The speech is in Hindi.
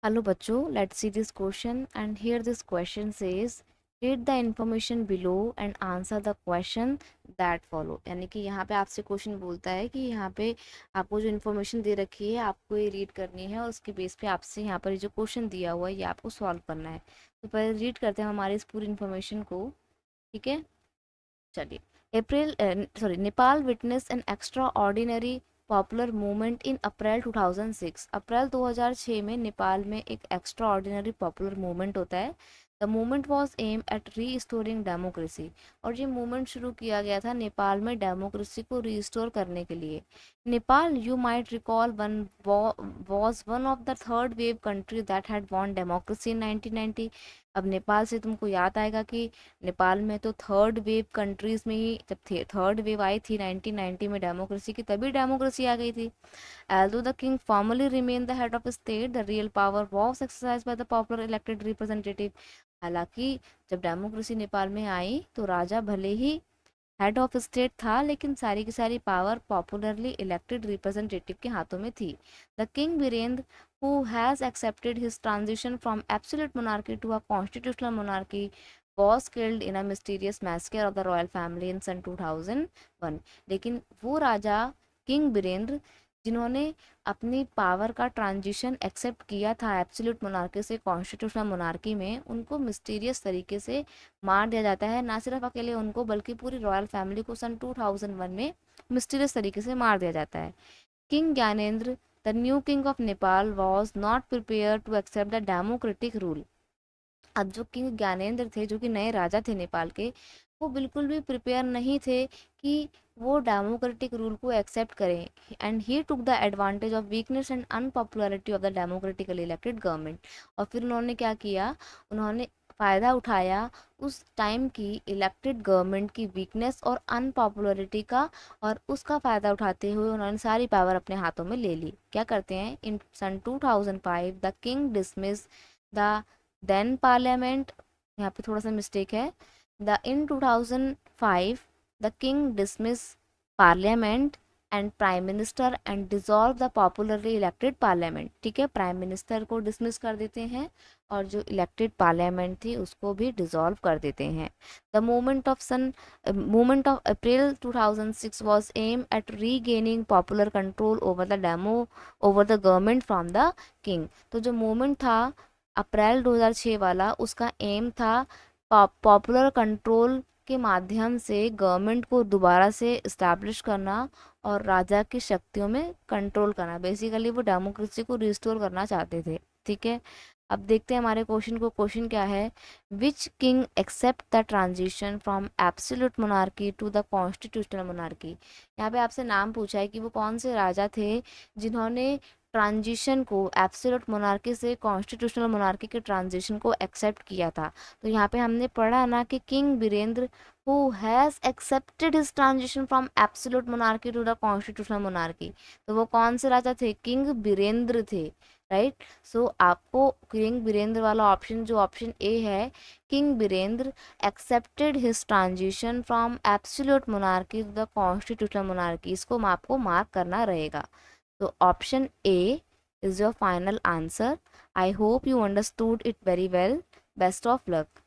Hello बच्चों, let's see this question and here this question says read the information below and answer the question that follow। यानी कि यहाँ पे आपसे क्वेश्चन बोलता है कि यहाँ पे आपको जो इन्फॉर्मेशन दे रखी है आपको ये रीड करनी है और उसके बेस पे आपसे यहाँ पर जो क्वेश्चन दिया हुआ है ये आपको सॉल्व करना है। तो पहले रीड करते हैं हमारे इस पूरी इन्फॉर्मेशन को। ठीक है, चलिए। Nepal witness an extraordinary popular movement in April 2006। अप्रैल 2006 में नेपाल में एक एक्स्ट्रा ऑर्डिनरी पॉपुलर मूवमेंट होता है। The movement was aim at restoring democracy. और ये मूवमेंट शुरू किया गया था नेपाल में डेमोक्रेसी को रीस्टोर करने के लिए। Nepal, you might recall, one was one of the third wave country that had won democracy in 1990। अब नेपाल से तुमको याद आएगा कि नेपाल में तो थर्ड वेव कंट्रीज में ही जब थर्ड वेव आई थी 1990 में डेमोक्रेसी की, तभी डेमोक्रेसी आ गई थी। Although the king formally remained the head of state, the real power was exercised by the popular elected representative। हालांकि जब डेमोक्रेसी नेपाल में आई तो राजा भले ही हेड ऑफ स्टेट था, लेकिन सारी की सारी पावर पॉपुलरली इलेक्टेड रिप्रेजेंटेटिव के हाथों में थी। The king Birendra, who has accepted his transition from absolute monarchy to a constitutional monarchy, was killed in a mysterious massacre of the royal family in सन 2001। लेकिन वो राजा किंग वीरेंद्र जिन्होंने अपनी पावर का ट्रांजिशन एक्सेप्ट किया था एब्सोल्यूट मोनार्की से कॉन्स्टिट्यूशनल मोनार्की में, उनको मिस्टीरियस तरीके से मार दिया जाता है। ना सिर्फ अकेले उनको बल्कि पूरी रॉयल फैमिली को सन 2001 में मिस्टीरियस तरीके से मार दिया जाता है। King Gyanendra, the new king of Nepal, was not prepare to accept the democratic rule. अब जो किंग ज्ञानेंद्र थे, जो कि नए राजा थे नेपाल के, वो बिल्कुल भी प्रिपेयर नहीं थे कि वो डेमोक्रेटिक रूल को एक्सेप्ट करें। And he took the advantage of weakness and unpopularity of the democratically elected government. और फिर उन्होंने क्या किया, उन्होंने फ़ायदा उठाया उस टाइम की इलेक्टेड गवर्नमेंट की वीकनेस और अनपॉपुलरिटी का, और उसका फ़ायदा उठाते हुए उन्होंने सारी पावर अपने हाथों में ले ली। क्या करते हैं, इन सन 2005 the king dismiss the then parliament. यहाँ पे थोड़ा सा मिस्टेक है, the in 2005 the king dismiss parliament and prime minister and dissolve the popularly elected parliament. ठीक है, प्राइम मिनिस्टर को डिसमिस कर देते हैं और जो इलेक्टेड पार्लियामेंट थी उसको भी डिसॉल्व कर देते हैं। The movement of April 2006 was aim at regaining popular control over the government from the king. तो जो मूवमेंट था अप्रैल 2006 वाला, उसका एम था पॉपुलर कंट्रोल के माध्यम से गवर्नमेंट को दोबारा से इस्टेब्लिश करना और राजा की शक्तियों में कंट्रोल करना। बेसिकली वो डेमोक्रेसी को रिस्टोर करना चाहते थे। ठीक है, अब देखते हैं हमारे क्वेश्चन को। क्वेश्चन क्या है, which king accept the transition from absolute monarchy to the constitutional monarchy. यहाँ पे आपसे नाम पूछा है कि वो कौन से राजा थे जिन्होंने ट्रांजिशन को एब्सोल्यूट मोनार्की से कॉन्स्टिट्यूशनल मोनार्की के ट्रांजिशन को एक्सेप्ट किया था। तो यहाँ पे हमने पढ़ा ना कि king Birendra who has accepted his transition from absolute monarchy to the constitutional monarchy। तो वो कौन से राजा थे, किंग वीरेंद्र थे। राइट, सो आपको किंग वीरेंद्र वाला ऑप्शन, जो ऑप्शन ए है, king Birendra accepted his transition from absolute monarchy to the constitutional monarchy, इसको आपको मार्क करना रहेगा। So option A is your final answer. I hope you understood it very well. Best of luck.